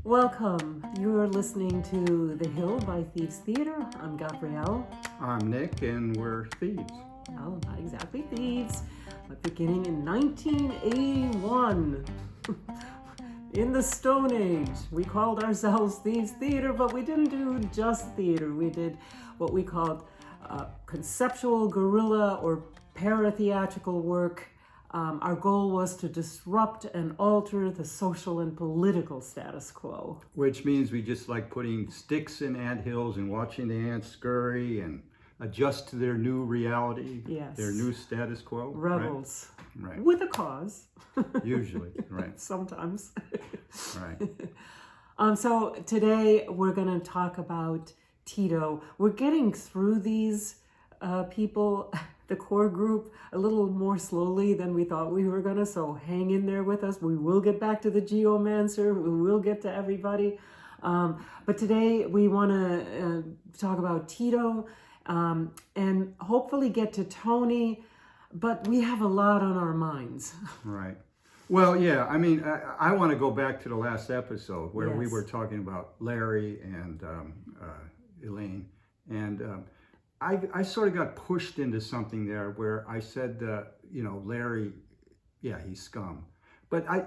Welcome. You're listening to The Hill by Thieves Theater. I'm Gabriele. I'm Nick, and we're Thieves. Well, not exactly thieves, but beginning in 1981. In the Stone Age, we called ourselves Thieves Theater, but we didn't do just theater. We did what we called conceptual guerrilla or paratheatrical work. Our goal was to disrupt and alter the social and political status quo. Which means we just like putting sticks in anthills and watching the ants scurry and adjust to their new reality, Yes. their new status quo. Rebels. Right. With a cause. Usually, right. Sometimes. Right. So today we're going to talk about Tito. We're getting through these people, the core group, a little more slowly than we thought we were going to. So hang in there with us. We will get back to the geomancer. We will get to everybody. But today we want to talk about Tito and hopefully get to Tony. But we have a lot on our minds. Right. Well, yeah, I mean, I want to go back to the last episode where we Yes. were talking about Larry and Elaine. And I sort of got pushed into something there where I said, Larry, yeah, he's scum. But I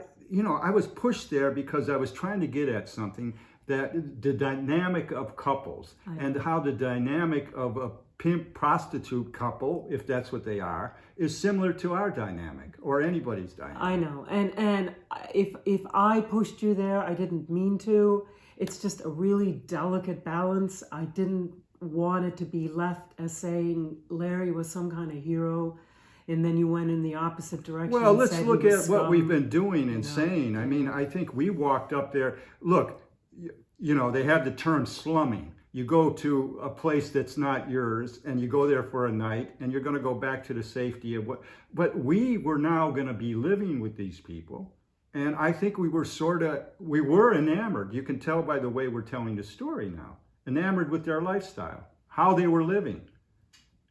was pushed there because I was trying to get at something, that the dynamic of couples and how the dynamic of a pimp prostitute couple, if that's what they are, is similar to our dynamic or anybody's dynamic. I know, and if I pushed you there, I didn't mean to. It's just a really delicate balance. I didn't want it to be left as saying Larry was some kind of hero, and then you went in the opposite direction. Well, and let's said look he was at what scum. we've been doing and saying. I mean, I think we walked up there. Look, they have the term slumming. You go to a place that's not yours and you go there for a night and you're going to go back to the safety of what. But we were now going to be living with these people. And I think we were enamored. You can tell by the way we're telling the story now. Enamored with their lifestyle, how they were living,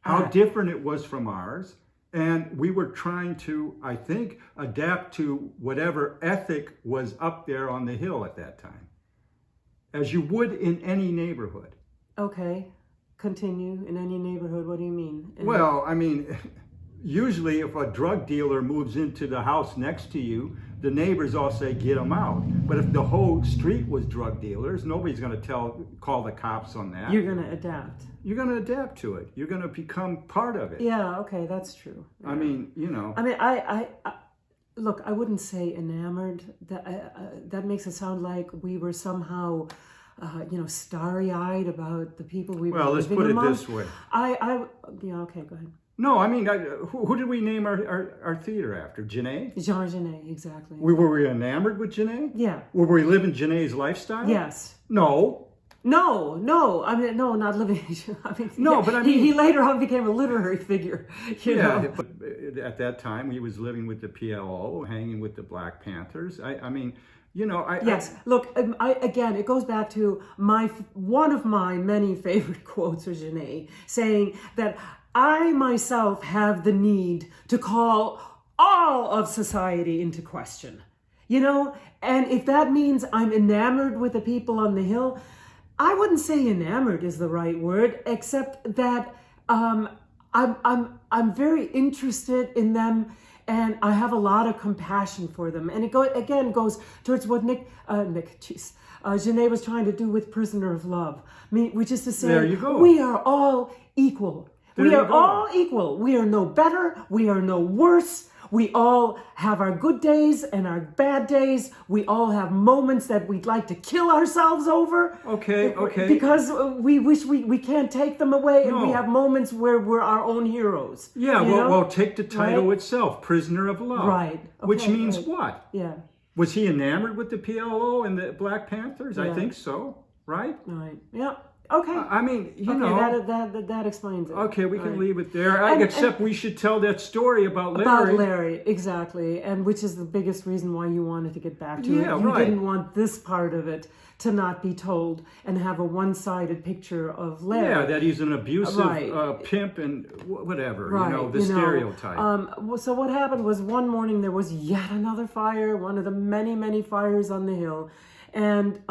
how different it was from ours. And we were trying to, I think, adapt to whatever ethic was up there on the hill at that time, as you would in any neighborhood. Okay, continue. In any neighborhood, what do you mean? Well, I mean, usually if a drug dealer moves into the house next to you, the neighbors all say, get him out. But if the whole street was drug dealers, nobody's going to call the cops on that. You're going to adapt. You're going to adapt to it. You're going to become part of it. Yeah, okay, that's true. Yeah. I mean, I look, I wouldn't say enamored. That makes it sound like we were somehow, starry-eyed about the people we were well, let's living put among. it this way. Yeah, okay, go ahead. No, I mean, who did we name our theater after? Janae? Jean Genet, exactly. Were we enamored with Janae? Yeah. Were we living Janae's lifestyle? Yes. No. No. I mean, no, not living. I mean, No, but I mean, he later on became a literary figure. You know? But at that time he was living with the PLO, hanging with the Black Panthers. Yes. Look, again, it goes back to one of my many favorite quotes of Genet, saying that I myself have the need to call all of society into question. And if that means I'm enamored with the people on the hill, I wouldn't say enamored is the right word, except that I'm very interested in them. And I have a lot of compassion for them. And it goes towards what Genet was trying to do with Prisoner of Love. Which is to say, there you go. We are all equal. We are all equal. We are no better. We are no worse. We all have our good days and our bad days. We all have moments that we'd like to kill ourselves over. Okay. Because we wish we can't take them away, and No. we have moments where we're our own heroes. Yeah, well, take the title Right? itself, Prisoner of Love. Right. Which Okay, means right. what? Yeah. Was he enamored with the PLO and the Black Panthers? Yeah. I think so, right? Right. Yeah. Okay. I mean, that explains it. Okay, we can Right. leave it there. Except we should tell that story about Larry. About Larry, exactly, and which is the biggest reason why you wanted to get back to it. Yeah, You right. didn't want this part of it to not be told and have a one-sided picture of Larry. Yeah, that he's an abusive Right. pimp and whatever, Right, the stereotype. So what happened was one morning there was yet another fire, one of the many, many fires on the hill. and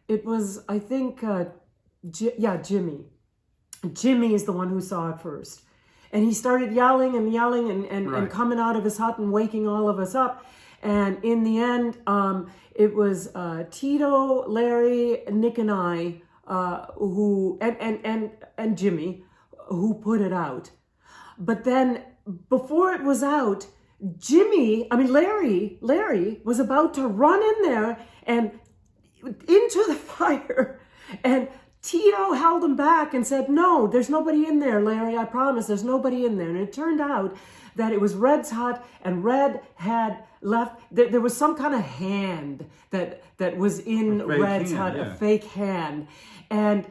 it was, I think, Jimmy. Jimmy is the one who saw it first. And he started yelling and yelling and coming out of his hut and waking all of us up. And in the end, it was Tito, Larry, Nick, and I who and Jimmy who put it out. But then before it was out, Larry was about to run in there and into the fire, and Tito held him back and said, "No, there's nobody in there, Larry. I promise, there's nobody in there." And it turned out that it was Red's hut, and Red had left. There was some kind of hand that was in Red's hut, a fake hand, and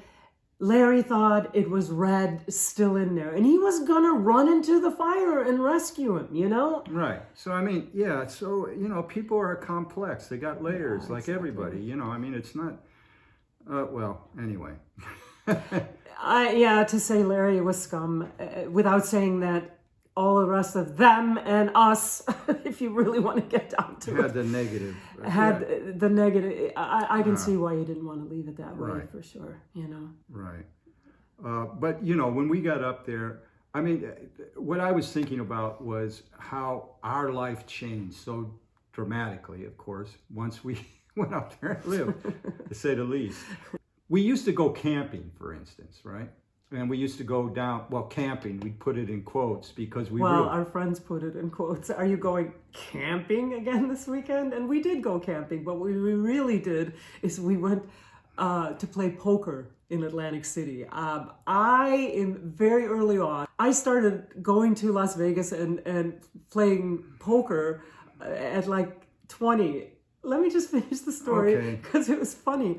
Larry thought it was Red still in there, and he was gonna run into the fire and rescue him, you know? Right. So, I mean, yeah, so, you know, people are complex. They got layers, like everybody, you know. I mean, it's not, well, anyway. To say Larry was scum, without saying that all the rest of them and us, if you really want to get down to it. Had the negative. The negative. I can see why you didn't want to leave it that way, for sure, you know. Right. But, you know, when we got up there, I mean, what I was thinking about was how our life changed so dramatically, of course, once we went up there and lived, to say the least. We used to go camping, for instance, right? And we used to go down, well, camping, we put it in quotes because we our friends put it in quotes. Are you going camping again this weekend? And we did go camping, but what we really did is we went to play poker in Atlantic City. Very early on, I started going to Las Vegas and playing poker at like 20. Let me just finish the story because it was funny.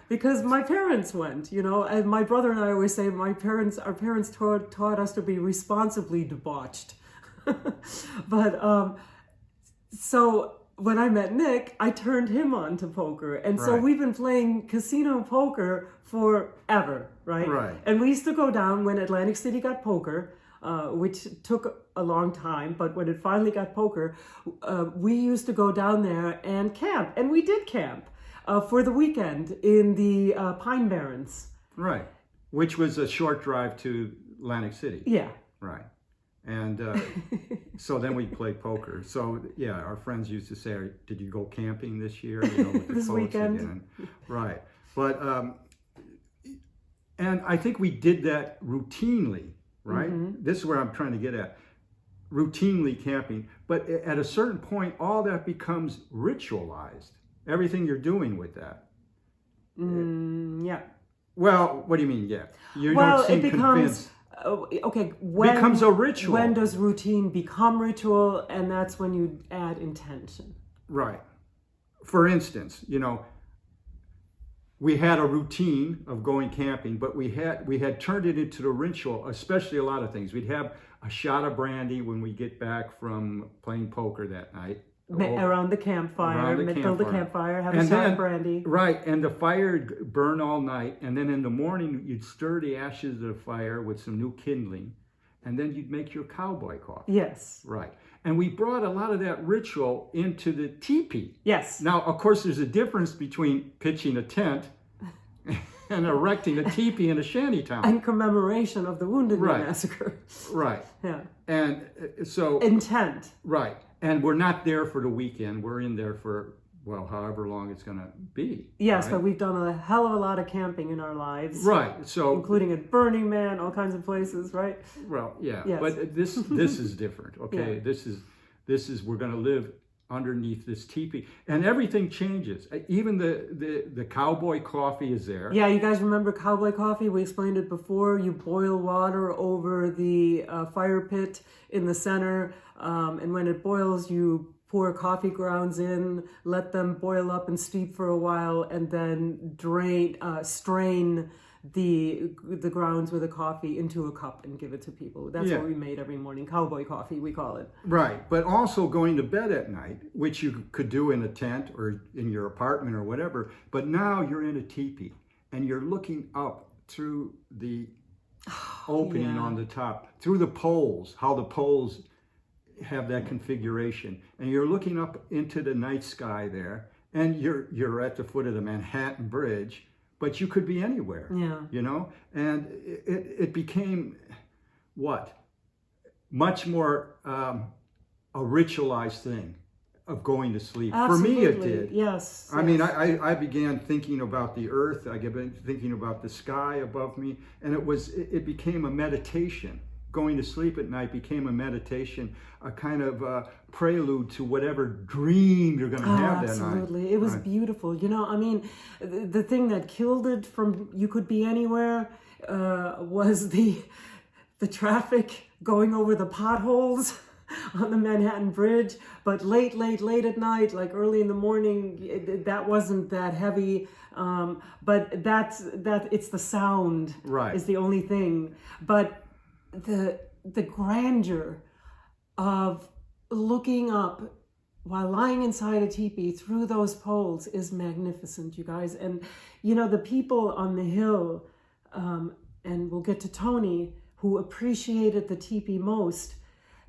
Because my parents went, you know, and my brother and I always say our parents taught us to be responsibly debauched. But so when I met Nick, I turned him on to poker. And so we've been playing casino poker forever, right? Right. And we used to go down when Atlantic City got poker, which took a long time, but when it finally got poker, we used to go down there and camp. And we did camp for the weekend in the Pine Barrens. Right. Which was a short drive to Atlantic City. Yeah. Right. And so then we played poker. So, yeah, our friends used to say, "Did you go camping this year?" You know, with the this weekend. Again. Right. But, and I think we did that routinely, right? Mm-hmm. This is where I'm trying to get at. Routinely camping. But at a certain point, all that becomes ritualized. Everything you're doing with that. Yeah. Well, what do you mean, yeah? You don't seem convinced. Becomes a ritual. When does routine become ritual? And that's when you add intention. Right. For instance, you know, we had a routine of going camping, but we had turned it into the ritual, especially a lot of things. We'd have a shot of brandy when we get back from playing poker that night. Around the campfire, build the campfire, have a shot of brandy. Right, and the fire would burn all night, and then in the morning you'd stir the ashes of the fire with some new kindling, and then you'd make your cowboy coffee. Yes. Right. And we brought a lot of that ritual into the teepee. Yes. Now, of course, there's a difference between pitching a tent and erecting a teepee in a shantytown. And commemoration of the Wounded Knee Massacre. Right. Yeah. And so... Intent. Right. And we're not there for the weekend. We're in there for, well, however long it's going to be. Yes, but we've done a hell of a lot of camping in our lives. Right. So... Including at Burning Man, all kinds of places, right? Well, yeah. Yes. But this is different, okay? Yeah. This is we're going to live underneath this teepee, and everything changes. Even the cowboy coffee is there. Yeah, you guys remember cowboy coffee? We explained it before. You boil water over the fire pit in the center, and when it boils, you pour coffee grounds in, let them boil up and steep for a while, and then strain the grounds with the coffee into a cup and give it to people. That's what we made every morning. Cowboy coffee, we call it. Right, but also going to bed at night, which you could do in a tent or in your apartment or whatever, but now you're in a teepee and you're looking up through the opening on the top, through the poles, how the poles have that configuration, and you're looking up into the night sky there, and you're at the foot of the Manhattan Bridge, but you could be anywhere. Yeah. You know, and it became what much more a ritualized thing of going to sleep. Absolutely. For me, it did. Yes. I mean, I began thinking about the earth. I began thinking about the sky above me, and it became a meditation. Going to sleep at night became a meditation, a kind of prelude to whatever dream you're going to have that night. Absolutely. It was beautiful. You know, I mean, the thing that killed it from you could be anywhere was the traffic going over the potholes on the Manhattan Bridge. But late at night, like early in the morning, that wasn't that heavy. But it's the sound is the only thing. But the grandeur of looking up while lying inside a teepee through those poles is magnificent, you guys. And you know, the people on the hill, and we'll get to Tony, who appreciated the teepee most,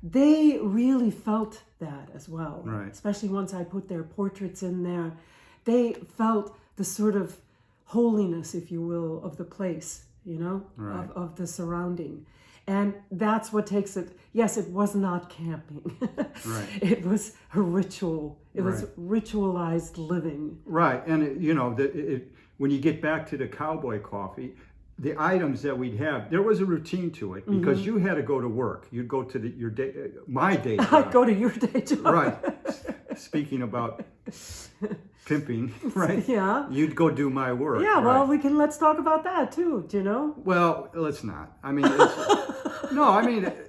they really felt that as well. Right. Especially once I put their portraits in there, they felt the sort of holiness, if you will, of the place, you know, of the surrounding. And that's what takes it. Yes, it was not camping. Right. It was a ritual. It was ritualized living. Right. And, you know, when you get back to the cowboy coffee, the items that we'd have, there was a routine to it because you had to go to work. You'd go to my day job. I'd go to your day job. Right. Speaking about pimping, right? Yeah. You'd go do my work. Yeah, well, let's talk about that too, do you know? Well, let's not. I mean,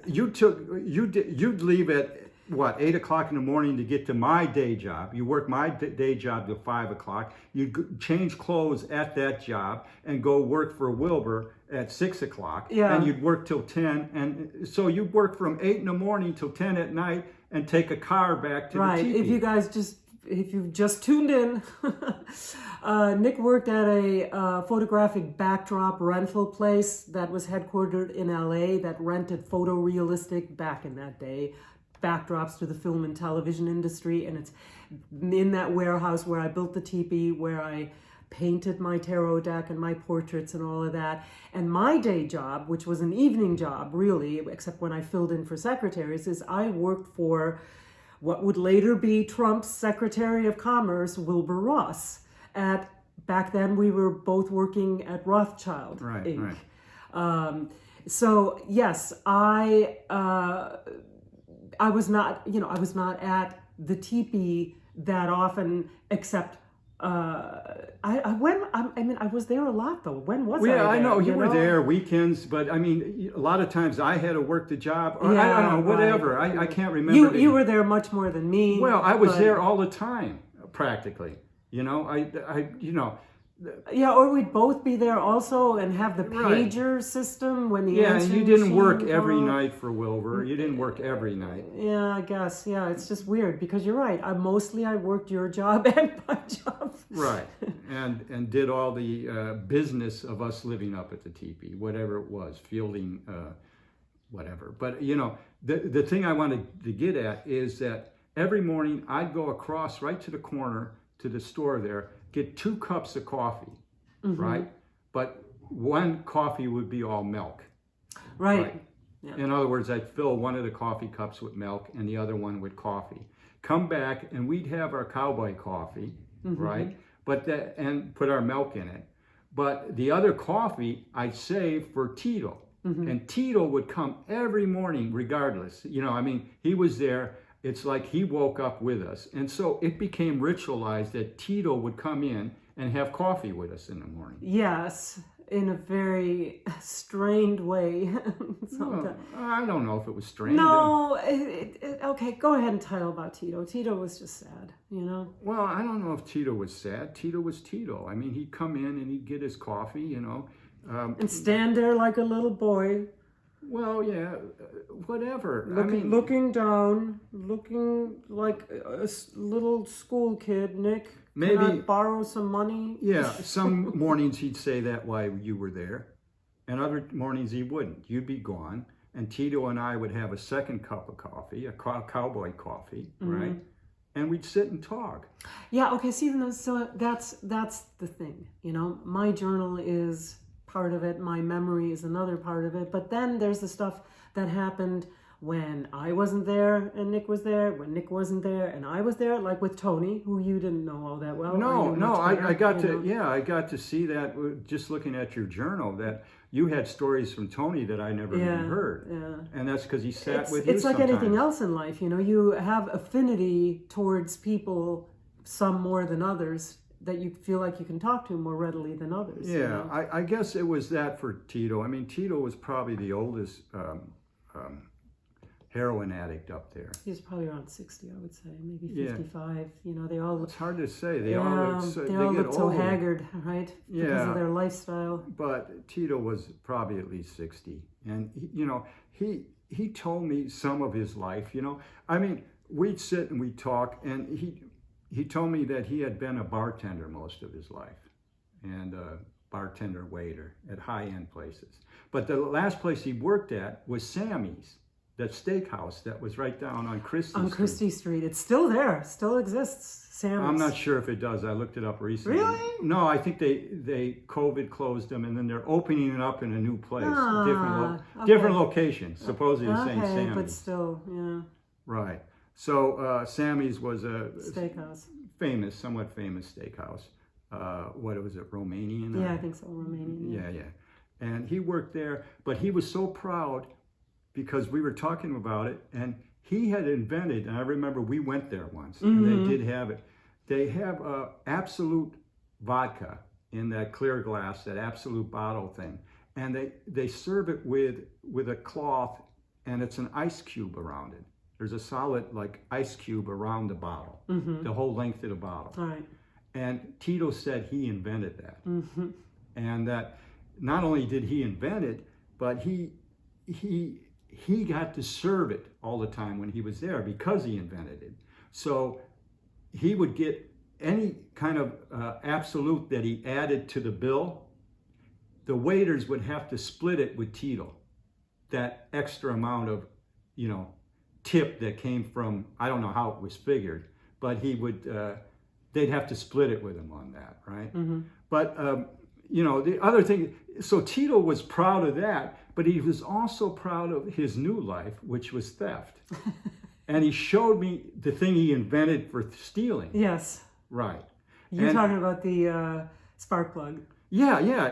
you'd leave at what, 8 o'clock in the morning to get to my day job. You work my day job till 5 o'clock. You'd change clothes at that job and go work for Wilbur at 6 o'clock. Yeah. And you'd work till 10. And so you'd work from 8 in the morning till 10 at night and take a car back to the teepee. If you've just tuned in, Nick worked at a photographic backdrop rental place that was headquartered in LA that rented photorealistic, back in that day, backdrops to the film and television industry. And it's in that warehouse where I built the teepee, where I painted my tarot deck and my portraits and all of that. And my day job, which was an evening job really, except when I filled in for secretaries, is I worked for what would later be Trump's Secretary of Commerce, Wilbur Ross. Back then, we were both working at Rothschild Inc. Right. So yes, I was not at the teepee that often, except I was there a lot though. When was I there? I know you were there weekends, but I mean, a lot of times I had to work the job, or I don't know, whatever. Right. I can't remember. You were there much more than me. Well, I was there all the time, practically. You know, Yeah, or we'd both be there also and have the pager system when the and you didn't work every night for Wilbur. You didn't work every night. Yeah, I guess. Yeah, it's just weird because you're right. I worked your job and my job. Right, and did all the business of us living up at the teepee, whatever it was, fielding, whatever. But you know, the thing I wanted to get at is that every morning I'd go across right to the corner to the store there, get 2 cups of coffee, right? But one coffee would be all milk. Right. Yeah. In other words, I'd fill one of the coffee cups with milk and the other one with coffee. Come back and we'd have our cowboy coffee, right? And put our milk in it. But the other coffee I'd save for Tito. And Tito would come every morning regardless. You know, I mean, he was there. It's like he woke up with us. And so it became ritualized that Tito would come in and have coffee with us in the morning. Yes, in a very strained way. Well, I don't know if it was strained. No, okay, go ahead and tell about Tito. Tito was just sad, you know? Well, I don't know if Tito was sad. Tito was Tito. I mean, he'd come in and he'd get his coffee, you know. And stand there like a little boy. Well, yeah, whatever. Looking down, looking like a little school kid, Nick. Maybe can I borrow some money? Yeah, some mornings he'd say that while you were there, and other mornings he wouldn't. You'd be gone, and Tito and I would have a second cup of coffee, a cowboy coffee, right? and we'd sit and talk. Yeah, okay, see, so that's the thing, my journal is part of it, my memory is another part of it, but then there's the stuff that happened when I wasn't there and Nick was there, when Nick wasn't there and I was there, like with Tony, who you didn't know all that well. No, I got to see that just looking at your journal, that you had stories from Tony that I never even heard. Yeah. And that's because he sat with you. It's like anything else in life, you have affinity towards people, some more than others, that you feel like you can talk to more readily than others. Yeah, I guess it was that for Tito. I mean, Tito was probably the oldest heroin addict up there. He's probably around 60, I would say, maybe 55. They all. It's hard to say. They all look so haggard, right? Yeah, because of their lifestyle. But Tito was probably at least 60, and he told me some of his life. I mean, we'd sit and we'd talk, and he told me that he had been a bartender most of his life, and a bartender waiter at high-end places. But the last place he worked at was Sammy's, that steakhouse that was right down on Christie Street. On Christie Street. It's still there. Still exists. Sammy's. I'm not sure if it does. I looked it up recently. Really? No, I think they COVID closed them, and then they're opening it up in a new place. Different location. Supposedly the same Sammy's. But still, yeah. Right. So Sammy's was a steakhouse. Somewhat famous steakhouse. What was it, Romanian? Yeah, I think so, Romanian. Yeah. And he worked there, but he was so proud because we were talking about it, and he had invented, and I remember we went there once, and they did have it. They have absolute vodka in that clear glass, that absolute bottle thing, and they serve it with a cloth, and it's an ice cube around it. There's a solid ice cube around the bottle, the whole length of the bottle. All right. And Tito said he invented that, and that not only did he invent it, but he got to serve it all the time when he was there because he invented it. So he would get any kind of absolute that he added to the bill. The waiters would have to split it with Tito, that extra amount of, tip that came from, I don't know how it was figured, but he would, they'd have to split it with him on that, right? But, the other thing, so Tito was proud of that, but he was also proud of his new life, which was theft. And he showed me the thing he invented for stealing. Yes. Right. You're talking about the spark plug. Yeah.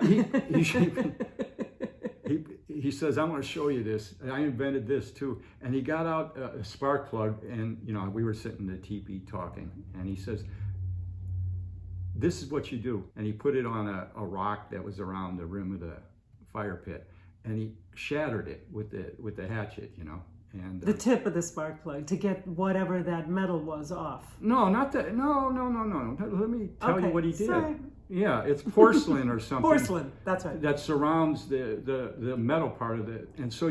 He says, I'm going to show you this. I invented this too. And he got out a spark plug, and we were sitting in the tipi talking, and he says, this is what you do. And he put it on a rock that was around the rim of the fire pit, and he shattered it with the hatchet, And the tip of the spark plug to get whatever that metal was off. No, not that. No. Let me tell you what he did. Sorry. Yeah, it's porcelain or something. Porcelain, that's right. That surrounds the metal part of it, and so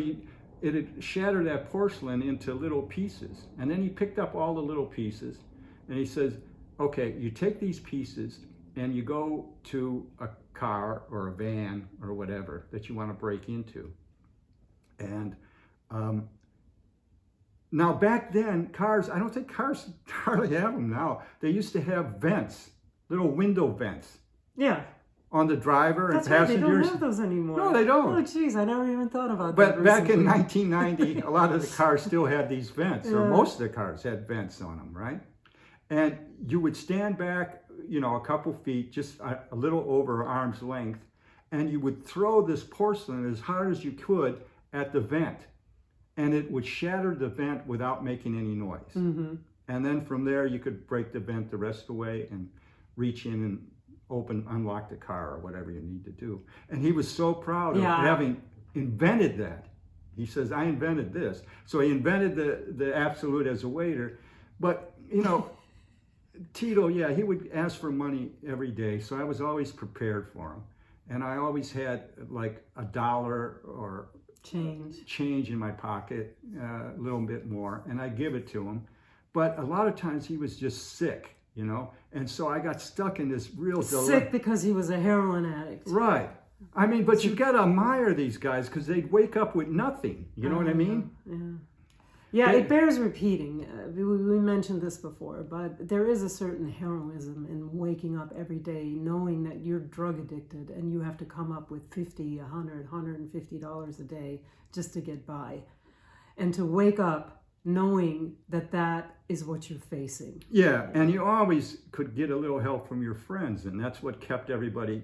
it had shattered that porcelain into little pieces, and then he picked up all the little pieces, and he says, okay, you take these pieces and you go to a car or a van or whatever that you want to break into. And now back then, cars, I don't think cars hardly have them now. They used to have vents, little window vents. Yeah. On the driver and That's right, passengers. they don't have those anymore. No, they don't. Oh, geez, I never even thought about that. But back in 1990, a lot of the cars still had these vents, or most of the cars had vents on them, right? And you would stand back, a couple feet, just a little over arm's length, and you would throw this porcelain as hard as you could at the vent, and it would shatter the vent without making any noise. And then from there, you could break the vent the rest of the way and reach in and unlock the car or whatever you need to do. And he was so proud of having invented that. He says, I invented this. So he invented the absolute as a waiter. But, Tito, he would ask for money every day. So I was always prepared for him. And I always had like $1 or change in my pocket, a little bit more, and I give it to him. But a lot of times he was just sick. And so I got stuck in this real dilemma. Sick because he was a heroin addict. Right. I mean, but you got to admire these guys because they'd wake up with nothing. You know what I mean? Yeah. Yeah, it bears repeating. We mentioned this before, but there is a certain heroism in waking up every day knowing that you're drug addicted and you have to come up with $50, $100, $150 a day just to get by. And to wake up knowing that that is what you're facing. Yeah, and you always could get a little help from your friends, and that's what kept everybody,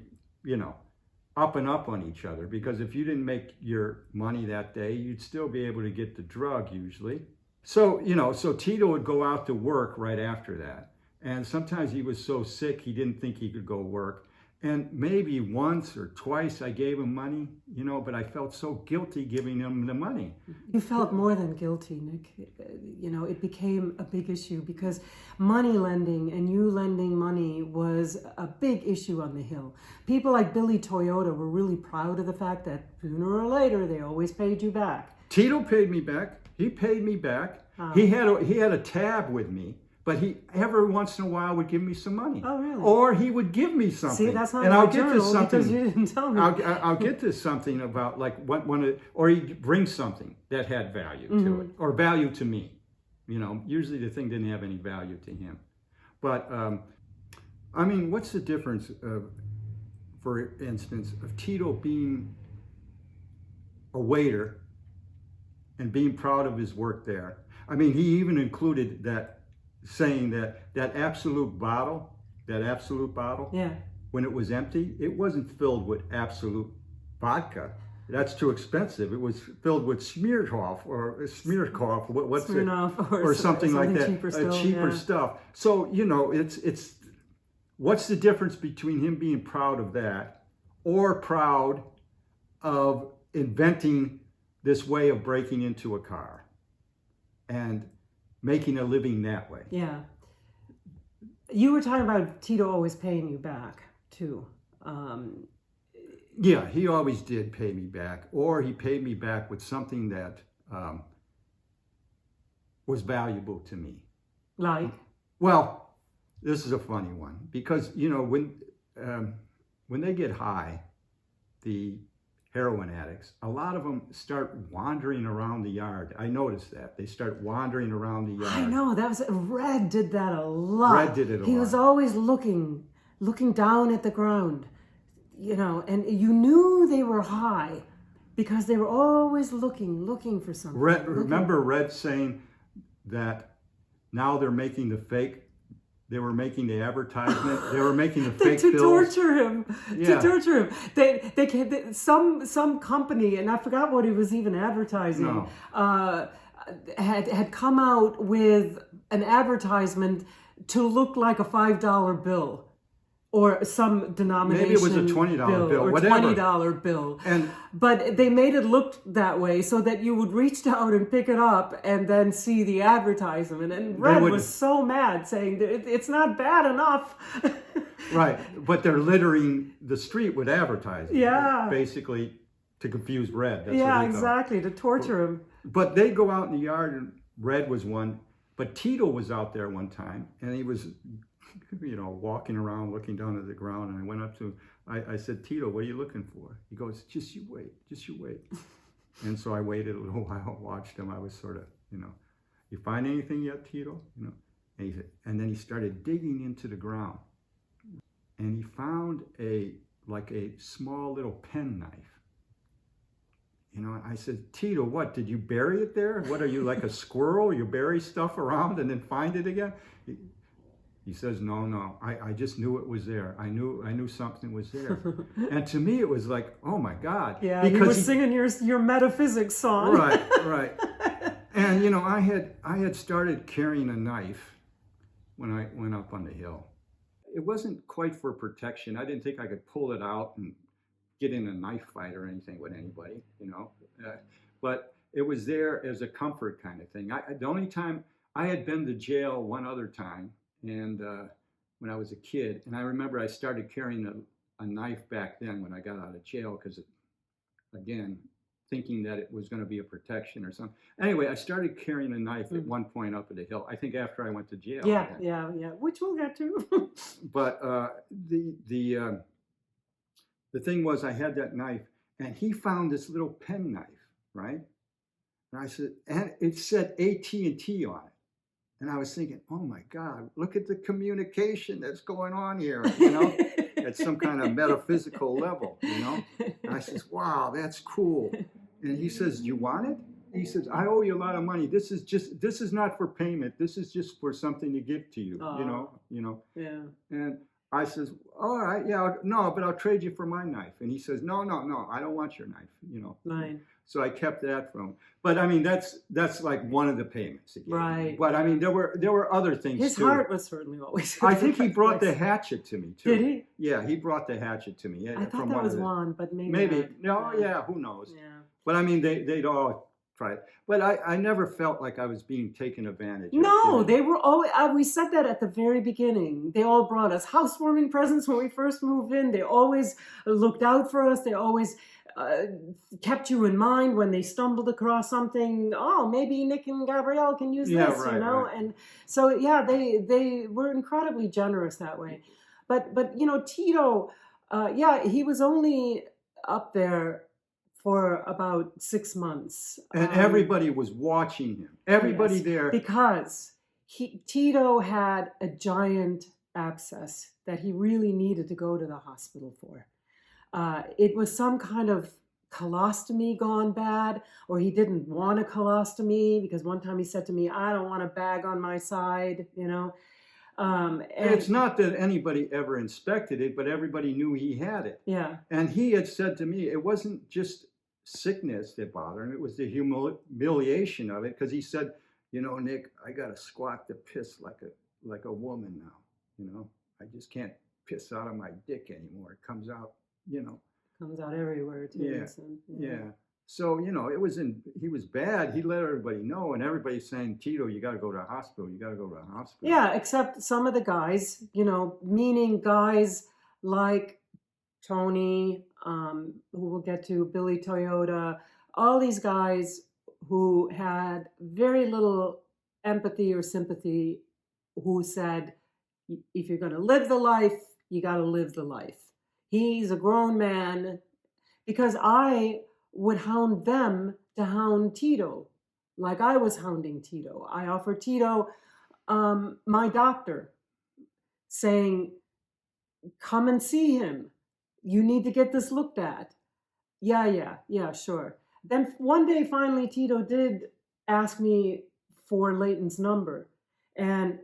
up and up on each other, because if you didn't make your money that day, you'd still be able to get the drug usually. So, so Tito would go out to work right after that. And sometimes he was so sick, he didn't think he could go work. And maybe once or twice I gave him money, but I felt so guilty giving him the money. You felt more than guilty, Nick. It became a big issue because money lending and you lending money was a big issue on the Hill. People like Billy Toyota were really proud of the fact that sooner or later they always paid you back. Tito paid me back. He paid me back. He had a tab with me. But he every once in a while would give me some money. Oh, really? Or he would give me something. See, that's not and my I'll get journal to something. Because you didn't tell me. I'll get to something about like or he'd bring something that had value to it, or value to me. Usually the thing didn't have any value to him. But what's the difference of, for instance, of Tito being a waiter and being proud of his work there? He even included that, saying that absolute bottle, Yeah. when it was empty, it wasn't filled with absolute vodka. That's too expensive. It was filled with Smirnoff or what's Smirnoff it, or something like that, cheaper stuff. So it's what's the difference between him being proud of that or proud of inventing this way of breaking into a car and making a living that way? Yeah. You were talking about Tito always paying you back, too. Yeah, he always did pay me back, or he paid me back with something that was valuable to me. Like? Well, this is a funny one, because, when they get high, the heroin addicts, a lot of them start wandering around the yard. I noticed that. They start wandering around the yard. I know, Red did that a lot. Red did it a lot. He was always looking down at the ground, and you knew they were high because they were always looking for something. Remember Red saying that now they're making they were making the advertisement. They were making the fake to pills. torture him. Yeah. To torture him. They some company, and I forgot what he was even advertising. No. Had come out with an advertisement to look like a $5 bill. Or some denomination. Maybe it was a $20 bill, or whatever. $20 bill. And but they made it look that way so that you would reach down and pick it up and then see the advertisement. And Red was so mad, saying that it's not bad enough. Right, but they're littering the street with advertising. Yeah. Basically to confuse Red. That's yeah, what exactly, to torture him. But they go out in the yard, and Red was one. But Tito was out there one time, and he was walking around looking down at the ground, and I went up to him. I said, Tito, what are you looking for? He goes, just you wait. And so I waited a little while, watched him. I was sort of, you find anything yet, Tito? And then he started digging into the ground, and he found a small little penknife. I said, Tito, what, did you bury it there? What, are you like a squirrel? You bury stuff around and then find it again? He says, no, I just knew it was there. I knew something was there. And to me, it was like, oh my God. Yeah, because he was singing your metaphysics song. Right. And, I had started carrying a knife when I went up on the hill. It wasn't quite for protection. I didn't think I could pull it out and get in a knife fight or anything with anybody, but it was there as a comfort kind of thing. The only time I had been to jail one other time, and when I was a kid, and I remember I started carrying a knife back then when I got out of jail, because again, thinking that it was going to be a protection or something. Anyway, I started carrying a knife at one point up at the hill. I think after I went to jail. Yeah, which we'll get to. But the thing was, I had that knife, and he found this little pen knife, right? And I said, and it said AT&T on it. And I was thinking, oh my God, look at the communication that's going on here, at some kind of metaphysical level, And I says, wow, that's cool. And he says, do you want it? He says, I owe you a lot of money. This is not for payment. This is just for something to give to you, Yeah. And I says, all right, yeah, no, but I'll trade you for my knife. And he says, no, I don't want your knife, Mine. So I kept that from him. But I mean, that's like one of the payments. Right. But I mean, there were other things His too. heart was certainly always. I think he brought the hatchet to me too. Did he? Yeah, he brought the hatchet to me. I thought that was one, but maybe. Maybe. Not. No, yeah, who knows? Yeah. But I mean, they'd all try it. But I never felt like I was being taken advantage of. No, they were always, we said that at the very beginning. They all brought us housewarming presents when we first moved in. They always looked out for us. They always kept you in mind when they stumbled across something. Oh, maybe Nick and Gabriele can use this, right, Right. And so, yeah, they were incredibly generous that way. But Tito, he was only up there for about 6 months. And everybody was watching him. Everybody there. Because Tito had a giant abscess that he really needed to go to the hospital for. It was some kind of colostomy gone bad, or he didn't want a colostomy because one time he said to me, I don't want a bag on my side, And it's not that anybody ever inspected it, but everybody knew he had it. Yeah. And he had said to me, it wasn't just sickness that bothered him, it was the humiliation of it, because he said, Nick, I got to squat the piss like a woman now. I just can't piss out of my dick anymore. It comes out, Comes out everywhere too. Yeah. So, yeah. So, he was bad. He let everybody know, and everybody's saying, Tito, you got to go to the hospital. You got to go to the hospital. Yeah, except some of the guys, meaning guys like Tony, who we'll get to, Billy Toyota, all these guys who had very little empathy or sympathy, who said, if you're going to live the life, you got to live the life. He's a grown man, because I would hound them to hound Tito, like I was hounding Tito. I offered Tito my doctor, saying, come and see him. You need to get this looked at. Yeah, sure. Then one day, finally, Tito did ask me for Leighton's number. And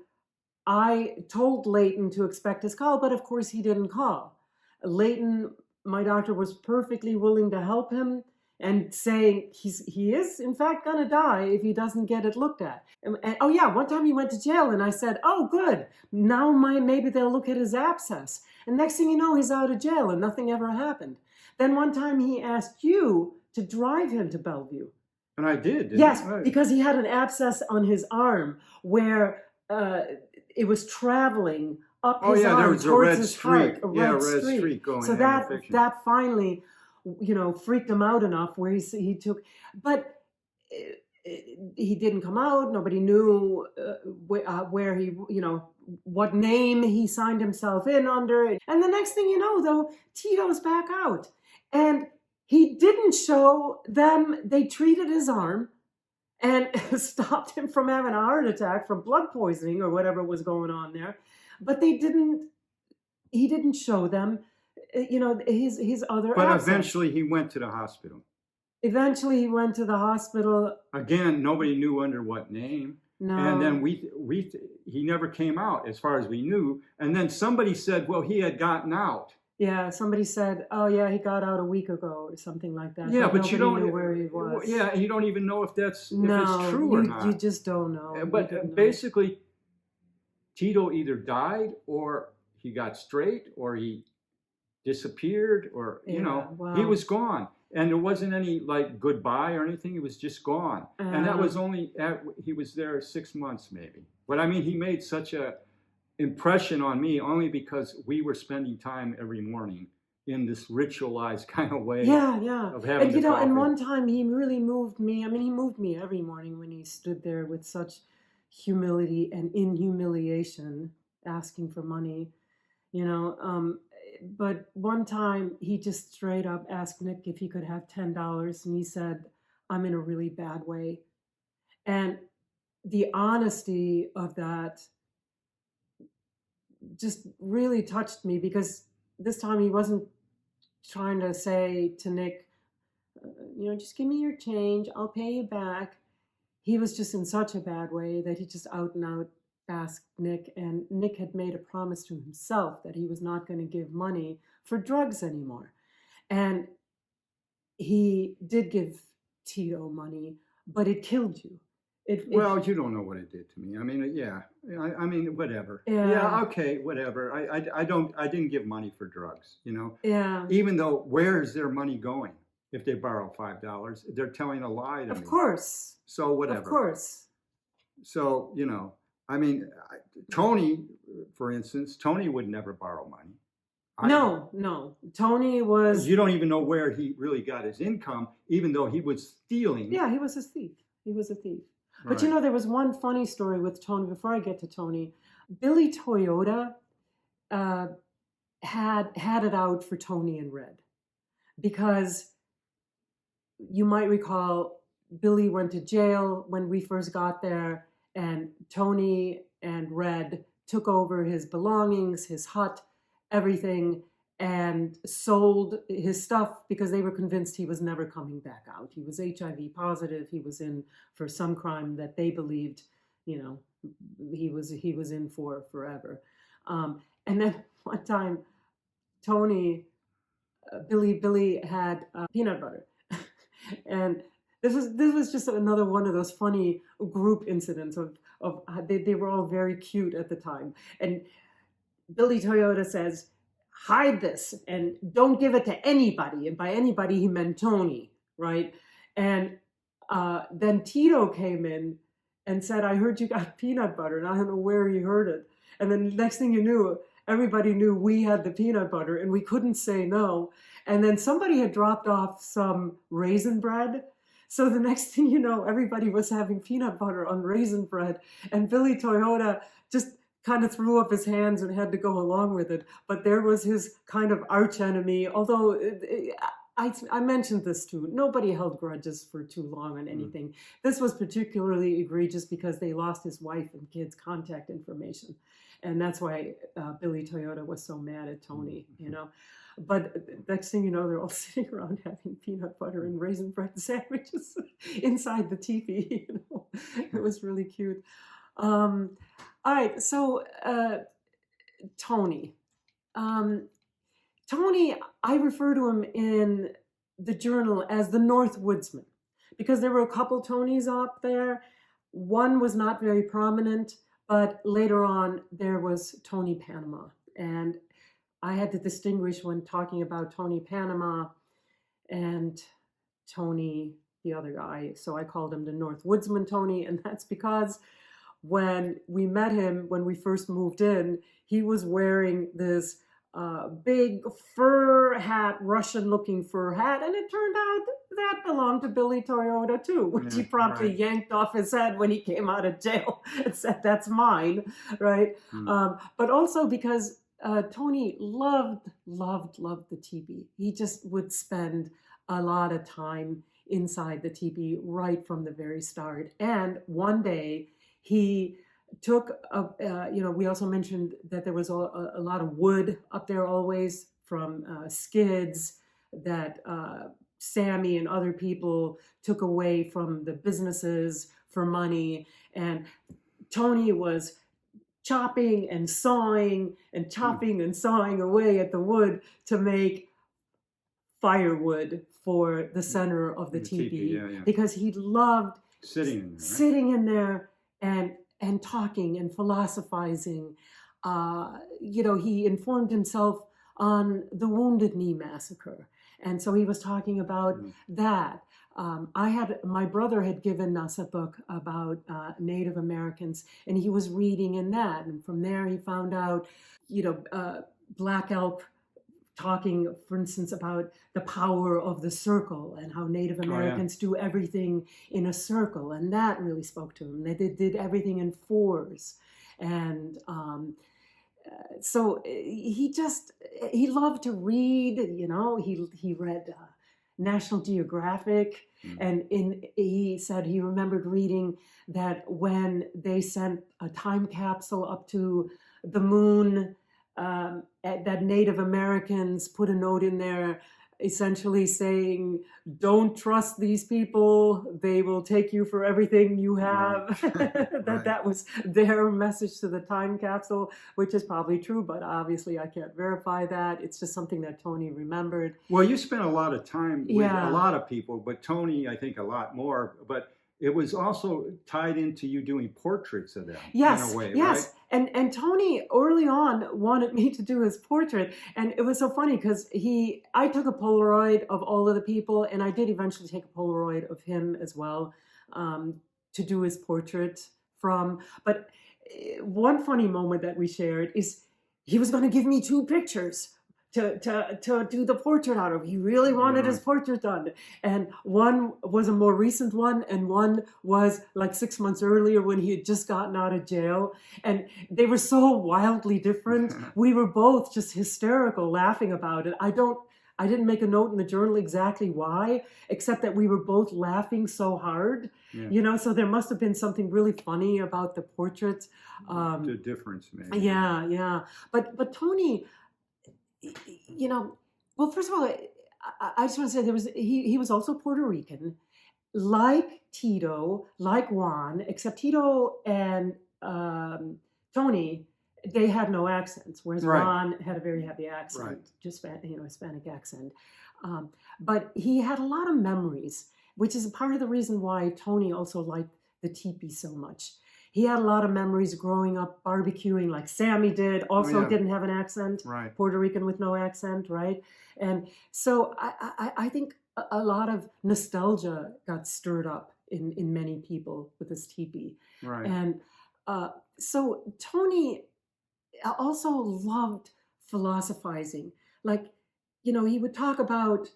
I told Leighton to expect his call, but of course he didn't call. Leighton, my doctor, was perfectly willing to help him and saying he is, in fact, going to die if he doesn't get it looked at. And one time he went to jail, and I said, oh, good. Now maybe they'll look at his abscess. And next thing you know, he's out of jail, and nothing ever happened. Then one time he asked you to drive him to Bellevue. And I did. Yes, because he had an abscess on his arm where it was traveling up his arm there was towards his streak. heart, a red streak going. So that finally, freaked him out enough where he took, but he didn't come out. Nobody knew where he, what name he signed himself in under. And the next thing you know, though, Tito's back out, and he didn't show them. They treated his arm and stopped him from having a heart attack from blood poisoning or whatever was going on there. But he didn't show them, his other But absence. eventually he went to the hospital. Eventually he went to the hospital. Again, nobody knew under what name. No. And then he never came out as far as we knew. And then somebody said, well, he had gotten out. Yeah, somebody said, oh yeah, he got out a week ago or something like that. Yeah, but you don't know where he was. Yeah, you don't even know if it's true or not. You just don't know. But basically, Tito either died or he got straight or he disappeared or, he was gone. And there wasn't any goodbye or anything. He was just gone. And that was he was there 6 months maybe. But I mean, he made such a impression on me only because we were spending time every morning in this ritualized kind of way. Yeah. Of having and coffee. And one time he really moved me. I mean, he moved me every morning when he stood there with such humility and in humiliation, asking for money, But one time he just straight up asked Nick if he could have $10, and he said, I'm in a really bad way. And the honesty of that just really touched me, because this time he wasn't trying to say to Nick, just give me your change, I'll pay you back. He was just in such a bad way that he just out and out asked Nick, and Nick had made a promise to himself that he was not going to give money for drugs anymore. And he did give Tito money, but it killed you. Well, you don't know what it did to me. I mean, yeah. I mean, whatever. Yeah. Yeah, okay, whatever. I didn't give money for drugs, Yeah. Even though, where is their money going? If they borrow $5, they're telling a lie to me. Of course. So whatever. Of course. So, I mean, Tony, for instance, Tony would never borrow money. No. Tony was... You don't even know where he really got his income, even though he was stealing. Yeah, he was a thief. He was a thief. Right. But there was one funny story with Tony. Before I get to Tony, Billy Toyota had it out for Tony and Red, because you might recall Billy went to jail when we first got there, and Tony and Red took over his belongings, his hut, everything, and sold his stuff because they were convinced he was never coming back out. He was HIV positive. He was in for some crime that they believed, he was in for forever. And then one time, Billy had peanut butter, and this was just another one of those funny group incidents of they were all very cute at the time. And Billy Toyota says, hide this and don't give it to anybody. And by anybody, he meant Tony, right? And then Tito came in and said, I heard you got peanut butter, and I don't know where he heard it. And then next thing you knew, everybody knew we had the peanut butter, and we couldn't say no. And then somebody had dropped off some raisin bread. So the next thing you know, everybody was having peanut butter on raisin bread. And Billy Toyota just kind of threw up his hands and had to go along with it. But there was his kind of arch enemy, although I mentioned this too. Nobody held grudges for too long on anything. This was particularly egregious because they lost his wife and kids' contact information. And that's why Billy Toyota was so mad at Tony, But next thing you know, they're all sitting around having peanut butter and raisin bread sandwiches inside the teepee. It was really cute. All right, so Tony. Tony, I refer to him in the journal as the North Woodsman, because there were a couple Tonys up there. One was not very prominent, but later on there was Tony Panama. And I had to distinguish when talking about Tony Panama and Tony, the other guy. So I called him the North Woodsman Tony, and that's because when we met him, when we first moved in, he was wearing this big fur hat, Russian-looking fur hat, and it turned out that belonged to Billy Toyota too, which he promptly yanked off his head when he came out of jail and said, "That's mine," right? But also because Tony loved the teepee. He just would spend a lot of time inside the teepee right from the very start. And one day he took, we also mentioned that there was a lot of wood up there always from skids that Sammy and other people took away from the businesses for money. And Tony was chopping and sawing away at the wood to make firewood for the center of the teepee. Because he loved sitting in there and talking and philosophizing. He informed himself on the Wounded Knee Massacre. And so he was talking about that. My brother had given us a book about Native Americans, and he was reading in that. And from there he found out, Black Elk talking, for instance, about the power of the circle and how Native Americans do everything in a circle. And that really spoke to him. They did everything in fours. And so he loved to read, he read National Geographic, and he said he remembered reading that when they sent a time capsule up to the moon, that Native Americans put a note in there essentially saying, don't trust these people, they will take you for everything you have. That was their message to the time capsule, which is probably true, but obviously I can't verify that. It's just something that Tony remembered. Well, you spent a lot of time with a lot of people, but Tony, I think a lot more, but it was also tied into you doing portraits of them in a way, right? And Tony early on wanted me to do his portrait, and it was so funny because I took a Polaroid of all of the people, and I did eventually take a Polaroid of him as well to do his portrait from. But one funny moment that we shared is he was going to give me 2 pictures to do the portrait out of. He really wanted his portrait done. And one was a more recent one, and one was like 6 months earlier when he had just gotten out of jail. And they were so wildly different. We were both just hysterical laughing about it. I didn't make a note in the journal exactly why, except that we were both laughing so hard. So there must have been something really funny about the portraits. The difference, maybe. Yeah. But Tony, well, first of all, I just want to say he was also Puerto Rican, like Tito, like Juan, except Tito and Tony, they had no accents, whereas Juan had a very heavy accent, just Hispanic accent. But he had a lot of memories, which is part of the reason why Tony also liked the tipi so much. He had a lot of memories growing up barbecuing like Sammy did, also didn't have an accent, Puerto Rican with no accent, right? And so I think a lot of nostalgia got stirred up in many people with this tipi. And so Tony also loved philosophizing. Like, he would talk about,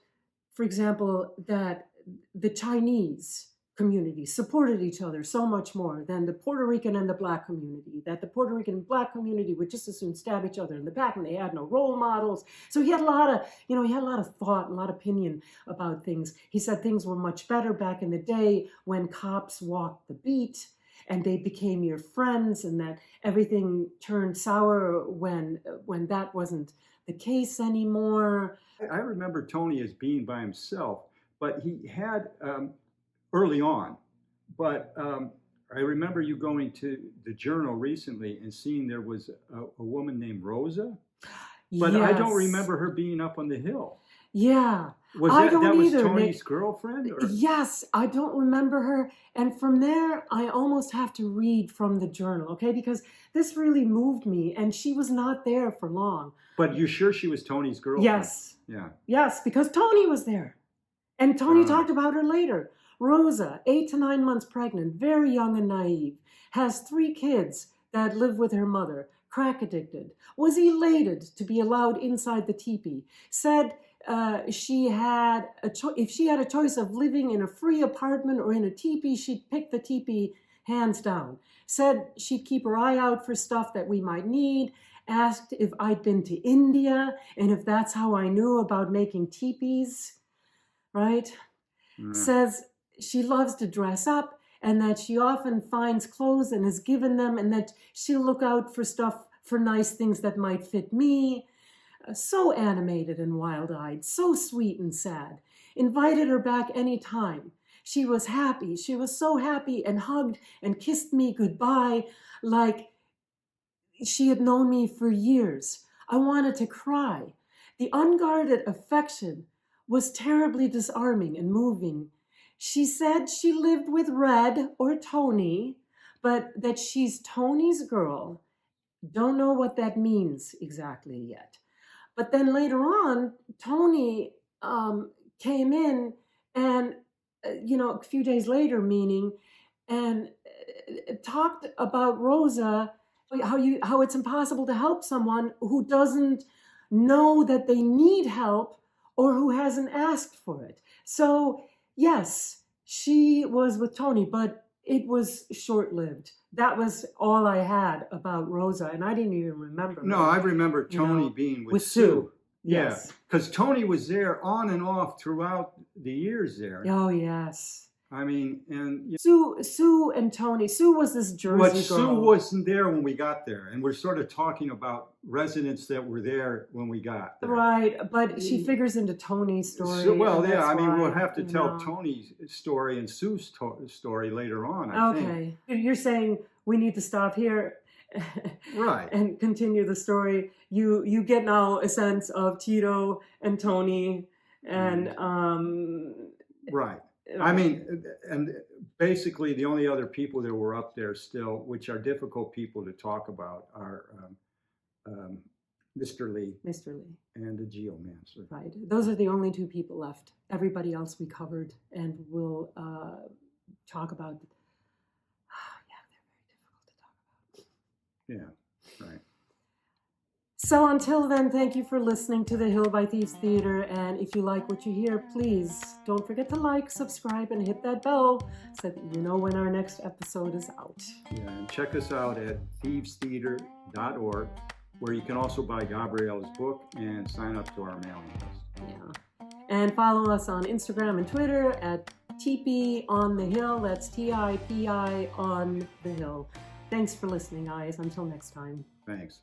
for example, that the Chinese community supported each other so much more than the Puerto Rican and the Black community, that the Puerto Rican and Black community would just as soon stab each other in the back, and they had no role models. So he had a lot of thought, a lot of opinion about things. He said things were much better back in the day when cops walked the beat and they became your friends, and that everything turned sour when that wasn't the case anymore. I remember Tony as being by himself, but he had early on. But I remember you going to the journal recently and seeing there was a woman named Rosa, but I don't remember her being up on the hill. Yeah. Was that was Tony's girlfriend? Or? Yes, I don't remember her. And from there, I almost have to read from the journal, okay? Because this really moved me, and she was not there for long. But you're sure she was Tony's girlfriend? Yes. Yeah. Yes, because Tony was there. And Tony talked about her later. Rosa, 8 to 9 months pregnant, very young and naive, has 3 kids that live with her mother, crack addicted, was elated to be allowed inside the teepee, said if she had a choice of living in a free apartment or in a teepee, she'd pick the teepee hands down, said she'd keep her eye out for stuff that we might need, asked if I'd been to India and if that's how I knew about making teepees, right? Says she loves to dress up and that she often finds clothes and has given them, and that she'll look out for nice things that might fit me. So animated and wild-eyed, so sweet and sad. Invited her back any time. She was happy. She was so happy, and hugged and kissed me goodbye like she had known me for years. I wanted to cry. The unguarded affection was terribly disarming and moving. She said she lived with Red or Tony, but that she's Tony's girl. Don't know what that means exactly yet. But then later on, Tony came in and, a few days later, and talked about Rosa, how it's impossible to help someone who doesn't know that they need help or who hasn't asked for it. So, yes, she was with Tony, but it was short-lived. That was all I had about Rosa, and I didn't even remember. No, I remember Tony being with Sue. Yes. because Tony was there on and off throughout the years there. Oh, yes. I mean, and Sue and Tony. Sue was this Jersey but girl. Sue wasn't there when we got there, and we're sort of talking about residents that were there when we got there. Right, but she figures into Tony's story. Well, yeah, I mean, we'll why, have to tell Tony's story and Sue's story later on, I think. You're saying we need to stop here right, and continue the story. You get now a sense of Tito and Tony and right. I mean, and basically the only other people that were up there still, which are difficult people to talk about, are Mr. Lee and the geomancer. Right. Those are the only two people left. Everybody else we covered, and we'll talk about. Yeah, they're very difficult to talk about. Yeah, right. So until then, thank you for listening to the Hill by Thieves Theater. And if you like what you hear, please don't forget to like, subscribe, and hit that bell so that you know when our next episode is out. Yeah, and check us out at thievestheater.org, where you can also buy Gabriele's book and sign up to our mailing list. Yeah. And follow us on Instagram and Twitter at tipi on the hill. That's TIPI on the hill. Thanks for listening, guys. Until next time. Thanks.